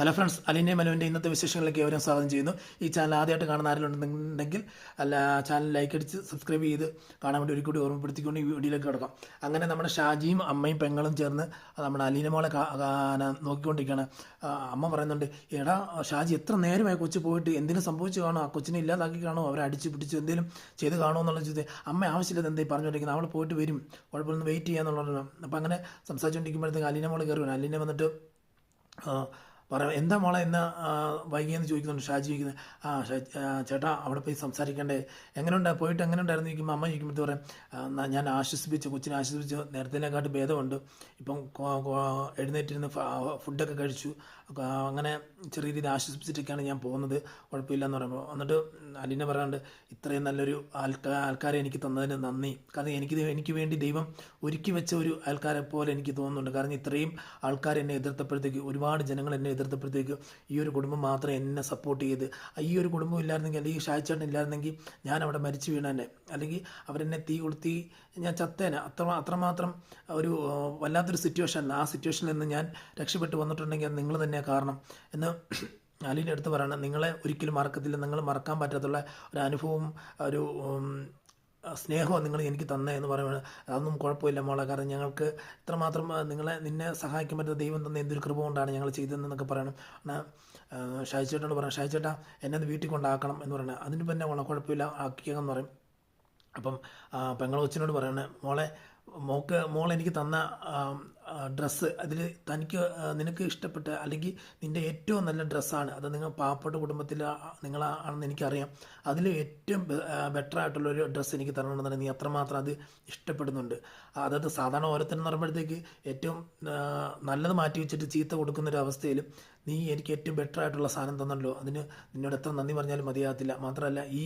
Hello friends, അലിൻ്റെ മനുവിൻ്റെ ഇന്നത്തെ വിശേഷങ്ങളിലേക്ക് ഏവരും സ്വാഗതം ചെയ്യുന്നു. ഈ ചാനൽ ആദ്യമായിട്ട് കാണുന്ന ആരെങ്കിലും അല്ല ചാനൽ ലൈക്ക് അടിച്ച് സബ്സ്ക്രൈബ് ചെയ്ത് കാണാൻ വേണ്ടി ഒരു കൂടി ഓർമ്മപ്പെടുത്തിക്കൊണ്ട് ഈ വീഡിയോയിലേക്ക് കിടക്കാം. അങ്ങനെ നമ്മുടെ ഷാജിയും അമ്മയും പെങ്ങളും ചേർന്ന് നമ്മുടെ അലീന മോളെ നോക്കിക്കൊണ്ടിരിക്കുകയാണ്. അമ്മ പറയുന്നുണ്ട്, എടാ ഷാജി എത്ര നേരമായി കൊച്ചു പോയിട്ട് എന്തെങ്കിലും സംഭവിച്ചു കാണോ, ആ കൊച്ചിനെ ഇല്ലാതാക്കി കാണോ, അവരെ അടിച്ച് പിടിച്ച് എന്തെങ്കിലും ചെയ്ത് കാണുമോ എന്നുള്ള ചോദ്യം അമ്മ ആവശ്യമില്ല എന്തായി പറഞ്ഞുകൊണ്ടിരിക്കുന്നത്. അവൾ പോയിട്ട് വരും, കുഴപ്പമൊന്നും വെയിറ്റ് ചെയ്യാന്നുള്ളതാണ്. അപ്പം അങ്ങനെ സംസാരിച്ചുകൊണ്ടിരിക്കുമ്പോഴത്തേക്ക് അലീന മോളെ കയറി വരും. അലീന വന്നിട്ട് എന്താ മോളെ എന്നാ വൈകിയെന്ന് ചോദിക്കുന്നുണ്ട്. ഷാജി ചോദിക്കുന്നത്, ചേട്ടാ അവിടെ പോയി സംസാരിക്കണ്ടേ, എങ്ങനെയുണ്ട് പോയിട്ട് എങ്ങനെ ഉണ്ടായിരുന്നു ചോദിക്കുമ്പോൾ അമ്മ ചോദിക്കുമ്പോഴത്തെ പറയാം, ഞാൻ ആശ്വസിപ്പിച്ചു, കൊച്ചിനെ ആശ്വസിപ്പിച്ചു, നേരത്തേനെക്കാട്ട് ഭേദമുണ്ട്, ഇപ്പം എഴുന്നേറ്റിരുന്ന് ഫുഡൊക്കെ കഴിച്ചു, അങ്ങനെ ചെറിയ രീതിയിൽ ആശ്വസിപ്പിച്ചിട്ടൊക്കെയാണ് ഞാൻ പോകുന്നത്, കുഴപ്പമില്ല എന്ന് പറയുമ്പോൾ. എന്നിട്ട് അലീന പറയാണ്ട്, ഇത്രയും നല്ലൊരു ആൾക്കാരെ എനിക്ക് തന്നതിന് നന്ദി, കാരണം എനിക്ക് വേണ്ടി ദൈവം ഒരുക്കി വെച്ച ഒരു ആൾക്കാരെ പോലെ എനിക്ക് തോന്നുന്നുണ്ട്. കാരണം ഇത്രയും ആൾക്കാർ എന്നെ എതിർത്തപ്പോഴത്തേക്ക്, ഒരുപാട് ജനങ്ങൾ എന്നെ എതിർത്തപ്പോഴത്തേക്ക് ഈ ഒരു കുടുംബം മാത്രം എന്നെ സപ്പോർട്ട് ചെയ്ത്, ഈ ഒരു കുടുംബം ഇല്ലായിരുന്നെങ്കിൽ, അല്ലെങ്കിൽ ഷാജിച്ചേട്ടൻ ഇല്ലായിരുന്നെങ്കിൽ ഞാൻ അവിടെ മരിച്ചു വീണേനെ, അല്ലെങ്കിൽ അവരെന്നെ തീ കൊളുത്തി ഞാൻ ചത്തേനെ. അത്രമാത്രം ഒരു വല്ലാത്തൊരു സിറ്റുവേഷനിൽ, ആ സിറ്റുവേഷനിൽ നിന്ന് ഞാൻ രക്ഷപ്പെട്ടു വന്നിട്ടുണ്ടെങ്കിൽ അത് നിങ്ങൾ തന്നെയാണ് കാരണം എന്ന് അലീൻ്റെ അടുത്ത് പറയണം. നിങ്ങളെ ഒരിക്കലും മറക്കത്തില്ല, നിങ്ങൾ മറക്കാൻ പറ്റാത്തുള്ള ഒരു അനുഭവവും ഒരു സ്നേഹവും നിങ്ങൾ എനിക്ക് തന്നെ എന്ന് പറയുന്നത് അതൊന്നും കുഴപ്പമില്ല മോളെ, കാരണം ഞങ്ങൾക്ക് ഇത്രമാത്രം നിന്നെ സഹായിക്കാൻ പറ്റുന്ന ദൈവം തന്ന എന്തൊരു കൃപ കൊണ്ടാണ് ഞങ്ങൾ ചെയ്തതെന്നൊക്കെ പറയണം. ഷാജിച്ചേട്ടനോട് പറയണം, ഷാജിച്ചേട്ടാ എന്നെ വീട്ടിൽ കൊണ്ടാക്കണം എന്ന് പറയണത്. അതിന് പിന്നെ കുഴപ്പമില്ല ആക്കിയെന്ന് പറയും. അപ്പം പെങ്ങൾ കൊച്ചിനോട് പറയണേ, മോൾ എനിക്ക് തന്ന ഡ്രസ്സ്, അതിൽ നിനക്ക് ഇഷ്ടപ്പെട്ട അല്ലെങ്കിൽ നിൻ്റെ ഏറ്റവും നല്ല ഡ്രസ്സാണ് അത്, നിങ്ങൾ പാവപ്പെട്ട കുടുംബത്തിൽ നിങ്ങളാണെന്ന് എനിക്കറിയാം, അതിൽ ഏറ്റവും ബെറ്ററായിട്ടുള്ളൊരു ഡ്രസ്സ് എനിക്ക് തരണമെന്നുണ്ടെങ്കിൽ നീ അത്രമാത്രം അത് ഇഷ്ടപ്പെടുന്നുണ്ട്. അതായത് സാധാരണ ഓരോരുത്തരെന്ന് പറയുമ്പോഴത്തേക്ക് ഏറ്റവും നല്ലത് മാറ്റി വെച്ചിട്ട് ചീത്ത കൊടുക്കുന്നൊരു അവസ്ഥയിൽ നീ എനിക്ക് ഏറ്റവും ബെറ്ററായിട്ടുള്ള സാധനം തന്നല്ലോ, അതിന് നിന്നോട് എത്ര നന്ദി പറഞ്ഞാലും മതിയാകത്തില്ല. മാത്രമല്ല ഈ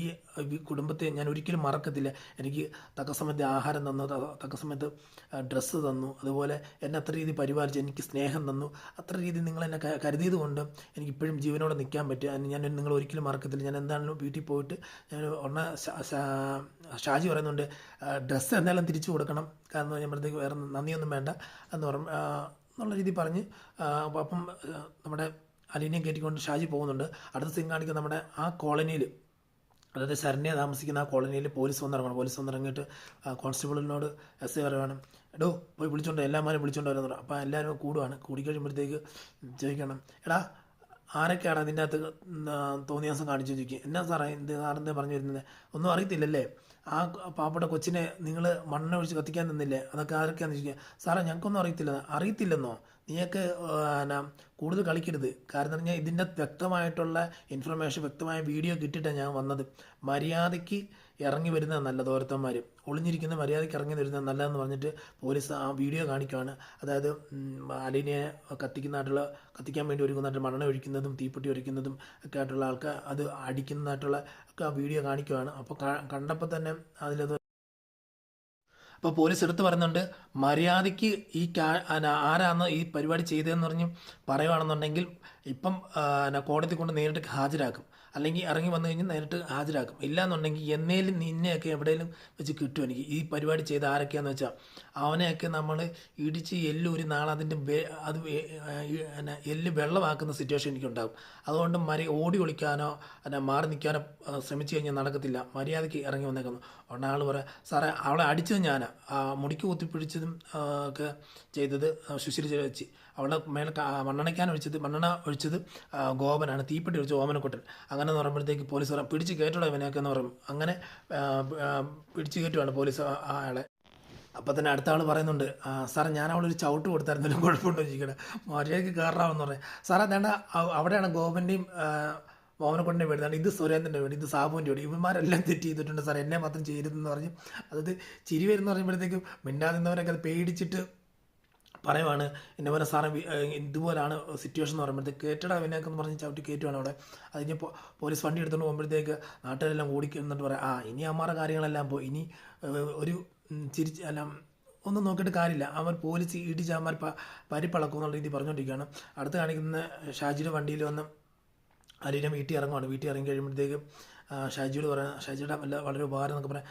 കുടുംബത്തെ ഞാൻ ഒരിക്കലും മറക്കത്തില്ല. എനിക്ക് തക്ക സമയത്ത് ആഹാരം തന്നു, തക്ക സമയത്ത് ഡ്രസ്സ് തന്നു, അതുപോലെ എന്നെ അത്ര രീതി പരിപാലിച്ച് എനിക്ക് സ്നേഹം തന്നു, അത്ര രീതി നിങ്ങൾ എന്നെ കരുതിയത് കൊണ്ട് എനിക്കിപ്പോഴും ജീവനോടെ നിൽക്കാൻ പറ്റുക. ഞാൻ നിങ്ങൾ ഒരിക്കലും മറക്കത്തില്ല. ഞാൻ എന്താണെങ്കിലും വീട്ടിൽ പോയിട്ട് ഞാൻ ഷാജി പറയുന്നുണ്ട്, ഡ്രസ്സ് എന്തായാലും തിരിച്ചു കൊടുക്കണം, കാരണം ഞാൻ പറഞ്ഞത്തേക്ക് വേറെ നന്ദിയൊന്നും വേണ്ട എന്ന് പറഞ്ഞു എന്നുള്ള രീതി പറഞ്ഞ് അപ്പം നമ്മുടെ അലീനയും കയറ്റിക്കൊണ്ട് ഷാജി പോകുന്നുണ്ട്. അടുത്ത സീൻ കാണിക്കുന്ന നമ്മുടെ ആ കോളനിയിൽ, അതായത് ശരണ്യ താമസിക്കുന്ന ആ കോളനിയിൽ പോലീസ് വന്നിറങ്ങണം. പോലീസ് വന്നിറങ്ങിയിട്ട് കോൺസ്റ്റബിളിനോട് എസ് ഐ പറയുവാണ്, എടോ പോയി വിളിച്ചോണ്ട് എല്ലാമാരും വിളിച്ചോണ്ട് വരുന്നുണ്ട്. അപ്പോൾ എല്ലാവരും കൂടുവാണ്. കൂടിക്കഴിയുമ്പോഴത്തേക്ക് ചോദിക്കണം, എടാ ആരൊക്കെയാണ് അതിൻ്റെ അകത്ത് തോന്നിയാസം കാണിച്ചു ചോദിക്കും. എന്നാ സാറേ സാറെന്താ പറഞ്ഞു വരുന്നത്, ഒന്നും അറിയത്തില്ലല്ലേ, ആ പാവപ്പെട്ട കൊച്ചിനെ നിങ്ങൾ മണ്ണെണ്ണ ഒഴിച്ച് കത്തിക്കാൻ നിന്നില്ലേ, അതൊക്കെ ആരൊക്കെയാണെന്ന് ചോദിക്കുക. സാറേ ഞങ്ങൾക്കൊന്നും അറിയത്തില്ലെന്നോ, നീയൊക്കെ കൂടുതൽ കളിക്കരുത്, കാരണം എന്ന് പറഞ്ഞാൽ ഇതിൻ്റെ വ്യക്തമായിട്ടുള്ള ഇൻഫർമേഷൻ, വ്യക്തമായ വീഡിയോ കിട്ടിയിട്ടാണ് ഞാൻ വന്നത്. മര്യാദയ്ക്ക് ഇറങ്ങി വരുന്നത് നല്ലത്, ഓരോരുത്തന്മാർ ഒളിഞ്ഞിരിക്കുന്ന മര്യാദയ്ക്ക് ഇറങ്ങി വരുന്നത് നല്ലതെന്ന് പറഞ്ഞിട്ട് പോലീസ് ആ വീഡിയോ കാണിക്കുകയാണ്. അതായത് അലീനെ കത്തിക്കാൻ വേണ്ടി ഒരുങ്ങുന്നതായിട്ട് മണ്ണെണ്ണ ഒഴിക്കുന്നതും തീപ്പെട്ടി ഒഴിക്കുന്നതും ഒക്കെ ആയിട്ടുള്ള ആൾക്കാർ അത് അടിക്കുന്നതായിട്ടുള്ള ഒക്കെ ആ വീഡിയോ കാണിക്കുകയാണ്. അപ്പോൾ കണ്ടപ്പോൾ തന്നെ അതിലത് അപ്പോൾ പോലീസ് എടുത്ത് പറയുന്നുണ്ട്, മര്യാദയ്ക്ക് ഈ ആരാന്ന് ഈ പരിപാടി ചെയ്തതെന്ന് പറഞ്ഞ് പറയുകയാണെന്നുണ്ടെങ്കിൽ ഇപ്പം കോടതി കൊണ്ട് നേരിട്ട് ഹാജരാക്കും, അല്ലെങ്കിൽ ഇറങ്ങി വന്നു കഴിഞ്ഞാൽ നേരിട്ട് ഹാജരാക്കും. ഇല്ലയെന്നുണ്ടെങ്കിൽ എന്നേലും നിന്നെയൊക്കെ എവിടെയെങ്കിലും വെച്ച് കിട്ടും എനിക്ക്. ഈ പരിപാടി ചെയ്ത ആരൊക്കെയാണെന്ന് വെച്ചാൽ അവനെയൊക്കെ നമ്മൾ ഇടിച്ച് എല്ലൂരി നാളെ അതിൻ്റെ അത് എല്ല് വെള്ളമാക്കുന്ന സിറ്റുവേഷൻ എനിക്കുണ്ടാകും. അതുകൊണ്ട് ഓടി ഒളിക്കാനോ മാറി നിൽക്കാനോ ശ്രമിച്ചു കഴിഞ്ഞാൽ നടക്കത്തില്ല. മര്യാദയ്ക്ക് ഇറങ്ങി വന്നേക്കുന്നു. ഉടനെ ആൾ പറയാം, സാറേ അവളെ അടിച്ചത് ഞാനാണ്, മുടിക്ക് കുത്തിപ്പിടിച്ചതും ഒക്കെ ചെയ്തത് സുശീല വെച്ച്, അവളുടെ മേലെ മണ്ണെണ്ണ ഒഴിച്ചത് ഗോപനാണ്, തീപ്പെട്ടി ഒഴിച്ച് ഓമനക്കുട്ടൻ. അങ്ങനെ എന്ന് പറയുമ്പോഴത്തേക്ക് പോലീസ് പറയാം, പിടിച്ച് കയറ്റുള്ള ഇവനെയൊക്കെ എന്ന് പറയും. അങ്ങനെ പിടിച്ച് കയറ്റുവാണ് പോലീസ് അയാളെ. അപ്പം തന്നെ അടുത്ത ആൾ പറയുന്നുണ്ട്, സാറേ ഞാൻ അവളൊരു ചവിട്ട് കൊടുത്തായിരുന്നല്ലോ, കുഴപ്പമുണ്ടോ ചോദിക്കട്ടെ, മര്യാദയ്ക്ക് കയറാമെന്ന് പറയാം. സാറേ വേണ്ട, അവിടെയാണ് ഗോപൻ്റെയും ഓമനക്കുട്ടൻ്റെ വീട്, ഇത് സുരേന്ദ്രൻ്റെ വീട്, ഇത് സാബുവിൻ്റെ വീട്, ഇവന്മാരെല്ലാം തെറ്റ് ചെയ്തിട്ടുണ്ട് സാർ, എന്നെ മാത്രം ചെയ്യരുതെന്ന് പറഞ്ഞ് അതായത് ചിരി വരുന്ന പറയുമ്പോഴത്തേക്കും മിണ്ടാതിരുന്നവരൊക്കെ അത് പേടിച്ചിട്ട് പറയുവാണ്, എന്നെ പോലെ സാറേ ഇതുപോലാണ് സിറ്റുവേഷൻ എന്ന് പറയുമ്പോഴത്തേക്ക് കയറ്റടാ വിനയൊക്കെ എന്ന് പറഞ്ഞ് ചവിട്ടി കയറ്റുവാണ് അവിടെ. അത് കഴിഞ്ഞപ്പോൾ പോലീസ് വണ്ടി എടുത്തുകൊണ്ട് പോകുമ്പോഴത്തേക്ക് നാട്ടുകാരെല്ലാം കൂടി എന്നിട്ട് പറയാം, ഇനി അമ്മാരുടെ കാര്യങ്ങളെല്ലാം പോയി, ഇനി ഒരു ഒന്നും നോക്കിയിട്ട് കാര്യമില്ല, അവർ പോലീസ് ഇടിച്ച് അമ്മമാർ പരിപ്പളക്കും എന്നുള്ള രീതി പറഞ്ഞുകൊണ്ടിരിക്കുകയാണ്. അടുത്ത് കാണിക്കുന്ന ഷാജിയുടെ വണ്ടിയിൽ വന്ന് അലീന വീട്ടിൽ ഇറങ്ങുവാണ്. വീട്ടിൽ ഇറങ്ങി കഴിയുമ്പോഴത്തേക്ക് ഷാജിയോട് പറയാം, ഷാജിയുടെ വളരെ ഉപകാരം എന്നൊക്കെ പറയാം.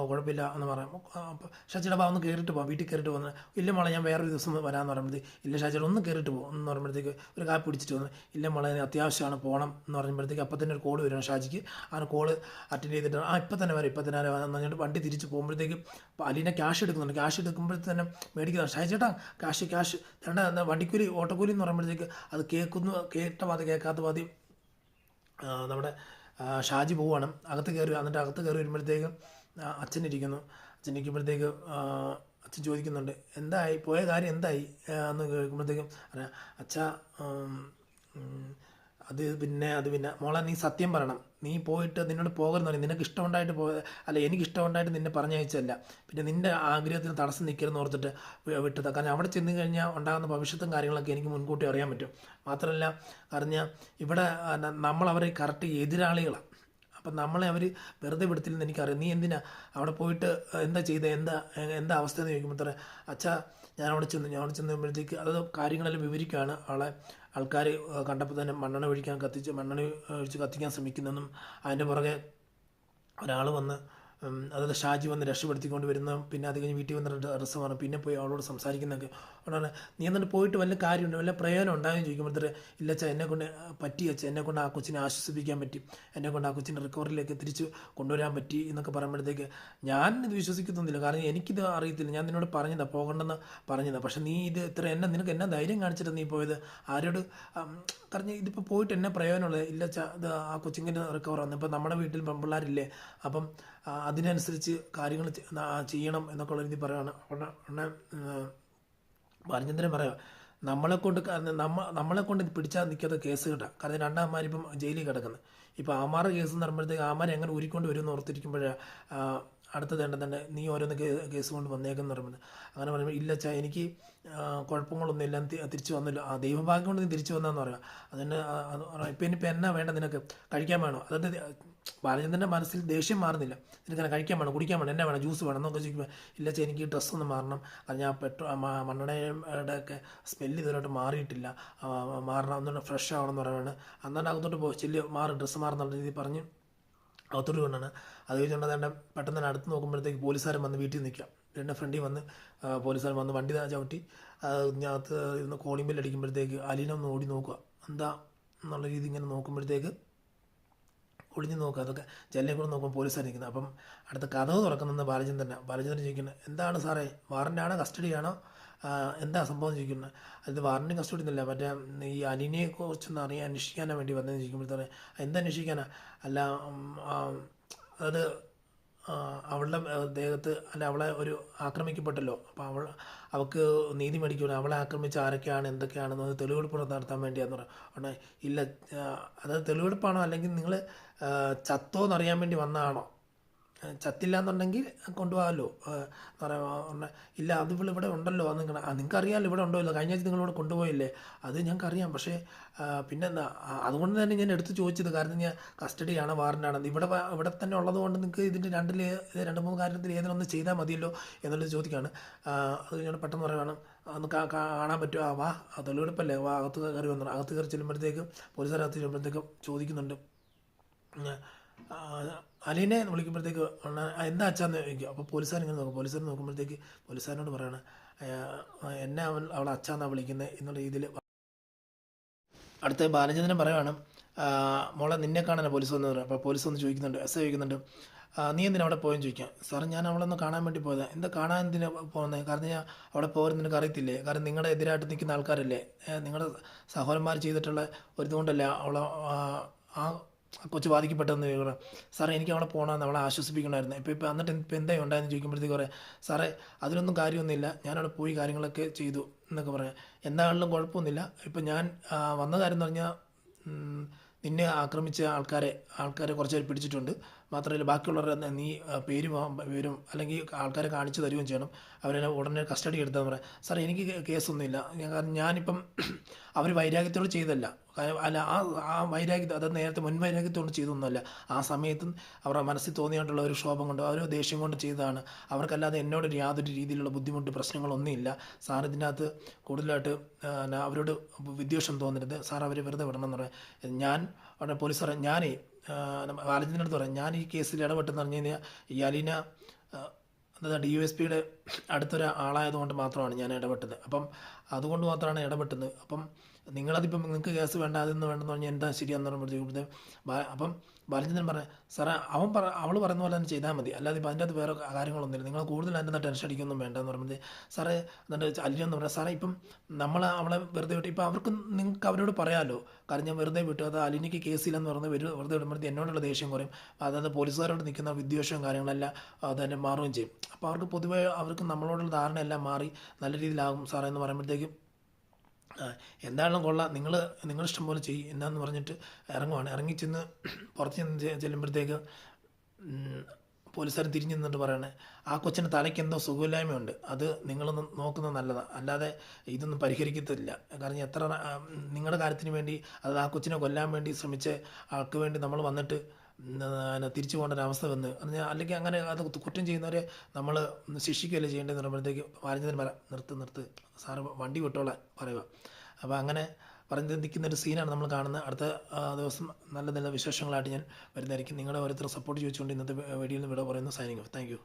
കുഴപ്പമില്ല എന്ന് പറയാം. അപ്പോൾ ഷാജിയുടെ ഒന്ന് കയറിയിട്ട് പോകാം, വീട്ടിൽ കയറിയിട്ട് പോകുന്നത്. ഇല്ല മോളെ ഞാൻ വേറൊരു ദിവസം വരാമെന്ന് പറയുമ്പോഴത്തേക്ക്, ഇല്ല ഷാജിയുടെ ഒന്ന് കയറിയിട്ട് പോകും എന്ന് പറയുമ്പോഴത്തേക്ക്, ഒരു കാപ്പി പിടിച്ചിട്ട് വന്ന്, ഇല്ല മോളെ അത്യാവശ്യമാണ് പോകണം എന്ന് പറയുമ്പോഴത്തേക്ക് അപ്പം തന്നെ ഒരു കോൾ വരും ഷാജിക്ക്. ആ കോള് അറ്റൻഡ് ചെയ്തിട്ട് ഇപ്പം തന്നെ വരും എന്ന് പറഞ്ഞിട്ട് വണ്ടി തിരിച്ച് പോകുമ്പോഴത്തേക്ക് അലീന ക്യാഷ് എടുക്കുന്നുണ്ട്. ക്യാഷ് എടുക്കുമ്പോഴത്തേക്ക് തന്നെ മേടിക്കുന്നത്, ഷാജി ചേട്ടാ ക്യാഷ് ചേട്ടാ വണ്ടിക്കൂലി ഓട്ടോക്കൂലി എന്ന് പറയുമ്പോഴത്തേക്ക് അത് കേട്ട പാതി കേൾക്കാത്ത പാതി നമ്മുടെ ഷാജി പോവുകയാണ്. അകത്ത് കയറി വരുമ്പോഴത്തേക്ക് അച്ഛനിരിക്കുന്നു. അച്ഛനിരിക്കുമ്പോഴത്തേക്ക് അച്ഛൻ ചോദിക്കുന്നുണ്ട്, എന്തായി പോയ കാര്യം എന്തായി എന്ന് കേൾക്കുമ്പോഴത്തേക്കും അറിയാം, അച്ഛാ അത് പിന്നെ മോളെ നീ സത്യം പറയണം, നീ പോയിട്ട് നിന്നോട് പോകരുതെന്ന് പറയും. നിനക്ക് ഇഷ്ടമുണ്ടായിട്ട് അല്ല എനിക്ക് ഇഷ്ടമുണ്ടായിട്ട് നിന്നെ പറഞ്ഞയച്ചല്ല, പിന്നെ നിൻ്റെ ആഗ്രഹത്തിന് തടസ്സം നിൽക്കരുതെന്ന് ഓർത്തിട്ട് വിട്ടത്. കാരണം അവിടെ ചെന്ന് കഴിഞ്ഞാൽ ഉണ്ടാകുന്ന ഭവിഷ്യത്തും കാര്യങ്ങളൊക്കെ എനിക്ക് മുൻകൂട്ടി അറിയാൻ പറ്റും. മാത്രമല്ല പറഞ്ഞാൽ ഇവിടെ നമ്മളവരെ കറക്റ്റ് എതിരാളികളാണ്. അപ്പം നമ്മളെ അവർ വെറുതെ വിടത്തില്ലെന്ന് എനിക്കറിയാം. നീ എന്തിനാ അവിടെ പോയിട്ട് എന്താ ചെയ്തത്, എന്താ അവസ്ഥ എന്ന് ചോദിക്കുമ്പോൾ അച്ഛാ ഞാൻ അവിടെ ചെന്നുമ്പോഴത്തേക്ക് അത് കാര്യങ്ങളെല്ലാം വിവരിക്കുകയാണ്. ആൾക്കാർ കണ്ടപ്പോൾ തന്നെ മണ്ണെണ്ണ ഒഴിച്ച് കത്തിക്കാൻ ശ്രമിക്കുന്നതെന്നും അതിൻ്റെ പുറകെ ഒരാൾ വന്ന് അതായത് ഷാജി വന്ന് രക്ഷപ്പെടുത്തിക്കൊണ്ട് വരുന്ന, പിന്നെ അത് കഴിഞ്ഞ് വീട്ടിൽ വന്നിട്ട് ഡ്രസ്സ് പിന്നെ പോയി അവളോട് സംസാരിക്കുന്നതൊക്കെ ഉടനെ, നീ എന്നിട്ട് പോയിട്ട് വല്ല കാര്യമുണ്ട്, വല്ല പ്രയോജനം ഉണ്ടാകുമെന്ന് ചോദിക്കുമ്പോഴത്തേക്ക് ഇല്ല അച്ഛാ എന്നെക്കൊണ്ട് പറ്റി, അച്ഛാ എന്നെക്കൊണ്ട് ആ കൊച്ചിനെ ആശ്വസിപ്പിക്കാൻ പറ്റി, എന്നെക്കൊണ്ട് ആ കൊച്ചിനെ റിക്കവറിയിലേക്ക് തിരിച്ച് കൊണ്ടുവരാൻ പറ്റി എന്നൊക്കെ പറയുമ്പോഴത്തേക്ക് ഞാൻ ഇത് വിശ്വസിക്കുന്നില്ല. കാരണം എനിക്കിത് അറിയത്തില്ല, ഞാൻ നിന്നോട് പറഞ്ഞതാണ് പോകണ്ടെന്ന് പറഞ്ഞതാണ്. പക്ഷേ നീ ഇത് നിനക്ക് എന്നാ ധൈര്യം കാണിച്ചിട്ട് നീ പോയത്, ആരോട് കാരണം ഇതിപ്പോൾ പോയിട്ട് എന്നെ പ്രയോജനമുള്ളത് ഇല്ല അച്ഛാ, ഇത് ആ കൊച്ചിങ്ങനെ റിക്കവർ ആകുന്നു. ഇപ്പം നമ്മുടെ വീട്ടിൽ പെൺപിള്ളേരില്ലേ, അപ്പം അതിനനുസരിച്ച് കാര്യങ്ങൾ ചെയ്യണം എന്നൊക്കെ ഉള്ള രീതി പറയുകയാണ്. ഉടനെ ബാലചന്ദ്രൻ പറയുക, നമ്മളെ കൊണ്ട് പിടിച്ചാൽ നിൽക്കാത്ത കേസ് കിട്ടാം. കാരണം രണ്ടാമാരിപ്പം ജയിലിൽ കിടക്കുന്നത്. ഇപ്പോൾ ആമാറ് കേസ് എന്ന് പറയുമ്പോഴത്തേക്ക് ആമാരെ എങ്ങനെ ഊരിക്കൊണ്ട് വരുമെന്ന് ഓർത്തിരിക്കുമ്പോഴേ അടുത്തത് തന്നെ നീ ഓരോന്ന് കേസ് കൊണ്ട് വന്നേക്കെന്ന് പറയുന്നത്. അങ്ങനെ പറയുമ്പോൾ ഇല്ല അച്ഛാ എനിക്ക് കുഴപ്പങ്ങളൊന്നും എല്ലാം തിരിച്ചു വന്നില്ല, ആ ദൈവഭാഗ്യം കൊണ്ട് നീ തിരിച്ചു വന്നതെന്ന് പറയാം. അതിന് ഇനിയിപ്പോൾ എന്നാ വേണ്ട, നിനക്ക് കഴിക്കാൻ വേണോ? അതായത് ബാലചന്ദ്രൻ്റെ മനസ്സിൽ ദേഷ്യം മാറുന്നില്ല. നിനക്ക് കഴിക്കാൻ വേണം, കുടിക്കാൻ വേണം, എന്നാ വേണം, ജ്യൂസ് വേണം എന്നൊക്കെ ചോദിക്കുമ്പോൾ ഇല്ല അച്ഛാ എനിക്ക് ഡ്രസ്സൊന്ന് മാറണം, അത് ഞാൻ മണ്ണെണ്ണയുടെ ഒക്കെ സ്മെല്ല് ഇതുവരായിട്ട് മാറിയിട്ടില്ല, മാറണം, ഒന്നുകൂടെ ഫ്രഷ് ആവണമെന്ന് പറയുകയാണ്. അന്നേരം അകത്തോട്ട് ചെല്ലി ഡ്രസ്സ് മാറുന്നുള്ള രീതി പറഞ്ഞ് അകത്തോട്ട് കൊണ്ടാണ്. അത് കഴിഞ്ഞുകൊണ്ട് തന്നെ പെട്ടെന്ന് തന്നെ അടുത്ത് നോക്കുമ്പോഴത്തേക്ക് പോലീസുകാരൻ വന്ന് വീട്ടിൽ നിൽക്കാം. എൻ്റെ ഫ്രണ്ടിൽ വന്ന് പോലീസുകാരൻ വന്ന് വണ്ടി ചവിട്ടി ഇതിനകത്ത് ഇരുന്ന് കോളിംഗ് ബെല്ല് അടിക്കുമ്പോഴത്തേക്ക് അലീന ഒന്ന് ഓടി നോക്കുക, എന്താ എന്നുള്ള രീതി ഇങ്ങനെ നോക്കുമ്പോഴത്തേക്ക് ഒളിഞ്ഞ് നോക്കുക. അതൊക്കെ ജനലിൽ കൂടെ നോക്കുമ്പോൾ പോലീസുകാർ നിൽക്കുന്നത്. അപ്പം അടുത്ത കഥവ് തുറക്കുന്നത് ബാലചന്ദ്രൻ ചോദിക്കുന്നത്, എന്താണ് സാറേ വാറൻ്റാണോ കസ്റ്റഡിയാണോ, എന്താ സംഭവം ചോദിക്കുന്നത്? അത് വാറൻ്റ് കസ്റ്റഡി എന്നല്ല, മറ്റേ ഈ അലീനയെ കുറിച്ചൊന്ന് അന്വേഷിക്കാനാണ് വേണ്ടി വന്നതെന്ന് ചോദിക്കുമ്പോഴത്തേക്ക് എന്താ അന്വേഷിക്കാനാ? അല്ല അത് അവളുടെ ദേഹത്ത് അല്ല അവളെ ഒരു ആക്രമിക്കപ്പെട്ടല്ലോ, അപ്പോൾ അവൾക്ക് നീതി മേടിക്കണം, അവളെ ആക്രമിച്ച ആരൊക്കെയാണ് എന്തൊക്കെയാണെന്ന് തെളിവെടുപ്പ് നടത്താൻ വേണ്ടിയാന്ന് പറഞ്ഞു. ഇല്ല അതായത് തെളിവെടുപ്പാണോ അല്ലെങ്കിൽ നിങ്ങൾ ചത്തോ എന്നറിയാൻ വേണ്ടി വന്നതാണോ? ചത്തില്ല എന്നുണ്ടെങ്കിൽ കൊണ്ടുപോകാമല്ലോ പറഞ്ഞാൽ ഇല്ല അത് ഇവിടെ ഉണ്ടല്ലോ, അത് നിങ്ങൾക്ക് അറിയാമല്ലോ ഇവിടെ ഉണ്ടല്ലോ, കഴിഞ്ഞ ആഴ്ച നിങ്ങളിവിടെ കൊണ്ടുപോയില്ലേ, അത് ഞങ്ങൾക്കറിയാം. പക്ഷേ പിന്നെന്താ അതുകൊണ്ട് തന്നെ ഞാൻ എടുത്ത് ചോദിച്ചത്, കാരണം ഞാൻ കസ്റ്റഡിയാണോ വാറൻ്റാണോ, ഇവിടെ തന്നെ ഉള്ളത് കൊണ്ട് നിങ്ങൾക്ക് ഇതിൻ്റെ 2-3 കാര്യത്തിൽ ഏതിനൊന്ന് ചെയ്താൽ മതിയല്ലോ എന്നുള്ളത് ചോദിക്കുകയാണ്. അത് ഞാൻ പെട്ടെന്ന് പറയുകയാണ്, ഒന്ന് കാണാൻ പറ്റുമോ? വാ തെളിവെടുപ്പല്ലേ, വാ അകത്ത് കയറി വന്നു. അകത്ത് കയറി ചെല്ലുമ്പോഴത്തേക്കും പോലീസുകാരകത്ത് ചെല്ലുമ്പോഴത്തേക്കും ചോദിക്കുന്നുണ്ട്, അലീനെ വിളിക്കുമ്പോഴത്തേക്ക് എന്താ അച്ഛാന്ന് ചോദിക്കും. അപ്പോൾ പോലീസുകാർ ഇങ്ങനെ നോക്കും. പോലീസുകാർ നോക്കുമ്പോഴത്തേക്ക് പോലീസുകാരനോട് പറയണം, എന്നെ അവളെ അച്ഛാന്നാണ് വിളിക്കുന്നത് എന്നുള്ള രീതിയിൽ. അടുത്ത ബാലചന്ദ്രൻ പറയുകയാണ്, മോളെ നിന്നെ കാണാനാണ് പോലീസ് വന്ന് പറയുക. അപ്പോൾ പോലീസ് വന്ന് ചോദിക്കുന്നുണ്ട്, എസ് ഐ ചോദിക്കുന്നുണ്ട്, നീ എന്തിനാ അവിടെ പോയെന്ന് ചോദിക്കാം. സാർ ഞാൻ അവളെ ഒന്ന് കാണാൻ വേണ്ടി പോയത്. എന്താ കാണാൻ എന്തിനാ പോകുന്നത്? കാരണം ഞാൻ അവിടെ പോകാൻ നിനക്ക് അറിയത്തില്ലേ? കാരണം നിങ്ങളുടെ എതിരായിട്ട് നിൽക്കുന്ന ആൾക്കാരല്ലേ, നിങ്ങളുടെ സഹോദരന്മാർ ചെയ്തിട്ടുള്ള ഒരിതുകൊണ്ടല്ലേ അവളെ ആ കൊച്ചു ബാധിക്കപ്പെട്ടതെന്ന് പറയാം. സാറേ എനിക്ക് അവളെ പോകണമെന്ന് അവളെ ആശ്വസിപ്പിക്കണമായിരുന്നു. ഇപ്പോൾ എന്താ ഉണ്ടായെന്ന് ചോദിക്കുമ്പോഴത്തേക്ക് പറയാം, സാറേ അതിലൊന്നും കാര്യമൊന്നുമില്ല, ഞാനവിടെ പോയി കാര്യങ്ങളൊക്കെ ചെയ്തു എന്നൊക്കെ പറയാം. എന്താണെങ്കിലും കുഴപ്പമൊന്നുമില്ല. ഇപ്പം ഞാൻ വന്ന കാര്യം എന്ന് പറഞ്ഞാൽ നിന്നെ ആക്രമിച്ച ആൾക്കാരെ കുറച്ച് പേര് പിടിച്ചിട്ടുണ്ട്. മാത്രമല്ല ബാക്കിയുള്ളവരുടെ നീ പേരും അല്ലെങ്കിൽ ആൾക്കാരെ കാണിച്ചു തരുകയും ചെയ്യണം. അവരെ ഉടനെ കസ്റ്റഡി എടുത്താന്ന് പറയാം. സാർ എനിക്ക് കേസൊന്നുമില്ല, കാരണം ഞാനിപ്പം അവർ വൈരാഗ്യത്തോട് ചെയ്തല്ല, അല്ല ആ വൈരാഗ്യത്തെ അത് നേരത്തെ മുൻവൈരാഗ്യത്തോട് ചെയ്തൊന്നുമല്ല. ആ സമയത്തും അവരുടെ മനസ്സിൽ തോന്നിയിട്ടുള്ള ഒരു ക്ഷോഭം കൊണ്ട് ഒരു ദേഷ്യം കൊണ്ട് ചെയ്തതാണ്. അവർക്കല്ലാതെ എന്നോട് യാതൊരു രീതിയിലുള്ള ബുദ്ധിമുട്ട് പ്രശ്നങ്ങളൊന്നുമില്ല. സാർ ഇതിനകത്ത് കൂടുതലായിട്ട് അവരോട് വിദ്വേഷം തോന്നരുത്, സാർ അവരെ വെറുതെ വിടണം എന്ന് പറയാം. ഞാൻ അവിടെ പോലീസ് സാറേ ഞാനേ ബാലചന്ദ്രൻ്റെ അടുത്ത് പറയാം, ഞാൻ ഈ കേസിൽ ഇടപെട്ടെന്ന് പറഞ്ഞു കഴിഞ്ഞാൽ ഈ അലീന എന്താ DYSPയുടെ അടുത്തൊരു ആളായതുകൊണ്ട് മാത്രമാണ് ഞാൻ ഇടപെട്ടത്. അപ്പം അതുകൊണ്ട് മാത്രമാണ് ഇടപെട്ടത്. അപ്പം നിങ്ങളതിപ്പം നിങ്ങൾക്ക് കേസ് വേണ്ട അതൊന്നും വേണ്ടെന്ന് പറഞ്ഞാൽ എന്താ ശരിയാന്ന് പറയുമ്പോഴത്തേക്കും അപ്പം ബാലചന്ദ്രൻ പറഞ്ഞ സാറേ അവൾ പറയുന്ന പോലെ തന്നെ ചെയ്താൽ മതി, അല്ലാതെ ഇപ്പം അതിൻ്റെ അകത്ത് വേറെ കാര്യങ്ങളൊന്നുമില്ല, നിങ്ങൾ കൂടുതൽ അതിൻ്റെ ടെൻഷൻ അടിക്കൊന്നും വേണ്ടെന്ന് പറയുമ്പോൾ സാറേ എന്നിട്ട് അലിനെന്ന് പറഞ്ഞാൽ സാറേ ഇപ്പം അവളെ വെറുതെ വിട്ട് ഇപ്പം അവർക്ക് നിങ്ങൾക്ക് അവരോട് പറയാമല്ലോ, കാരണം ഞാൻ വെറുതെ വിട്ടു, അത് അലിനിക്ക് കേസില്ലെന്ന് പറഞ്ഞ് വെറുതെ വിടുമ്പോഴത്തേക്ക് എന്നോടുള്ള ദേഷ്യം കുറയും, അതായത് പോലീസുകാരോട് നിൽക്കുന്ന വിദ്വേഷവും കാര്യങ്ങളെല്ലാം അതന്നെ മാറുകയും ചെയ്യും. അപ്പോൾ അവർക്ക് പൊതുവേ അവർക്ക് നമ്മളോടുള്ള ധാരണയെല്ലാം മാറി നല്ല രീതിയിലാകും സാറേ എന്ന് പറയുമ്പോഴത്തേക്കും എന്തായാലും കൊള്ളാം, നിങ്ങളിഷ്ടം പോലെ ചെയ്യും എന്നാന്ന് പറഞ്ഞിട്ട് ഇറങ്ങി ചെന്ന് പുറത്ത് ചെല്ലുമ്പോഴത്തേക്ക് പോലീസുകാരൻ തിരിഞ്ഞു നിന്നിട്ട് പറയണേ ആ കൊച്ചിന് തലയ്ക്ക് എന്തോ സുഖമില്ലായ്മയുണ്ട്, അത് നിങ്ങളൊന്ന് നോക്കുന്നത് നല്ലതാണ്, അല്ലാതെ ഇതൊന്നും പരിഹരിക്കത്തില്ല. കാരണം എത്ര നിങ്ങളുടെ കാര്യത്തിന് വേണ്ടി അത് ആ കൊച്ചിനെ കൊല്ലാൻ വേണ്ടി ശ്രമിച്ച ആൾക്ക് വേണ്ടി നമ്മൾ വന്നിട്ട് തിരിച്ചു പോകേണ്ട ഒരവസ്ഥ വന്ന് അല്ലെങ്കിൽ അങ്ങനെ അത് കുറ്റം ചെയ്യുന്നവരെ നമ്മൾ ശിക്ഷിക്കുകയല്ലേ ചെയ്യേണ്ടതെന്ന് പറയുമ്പോഴത്തേക്ക് ബാലചന്ദ്രൻ നിർത്ത് സാറ് വണ്ടി വിട്ടോളാൻ പറയുക. അപ്പോൾ അങ്ങനെ പറഞ്ഞ് നിൽക്കുന്നൊരു സീനാണ് നമ്മൾ കാണുന്നത്. അടുത്ത ദിവസം നല്ല നല്ല വിശേഷങ്ങളായിട്ട് ഞാൻ വരുന്നതായിരിക്കും. നിങ്ങളുടെ ഓരോരുത്തർ സപ്പോർട്ട് ചോദിച്ചുകൊണ്ട് ഇന്നത്തെ വീഡിയോയിൽ നിന്ന് വിട പറയുന്നു. Signing off. Thank you.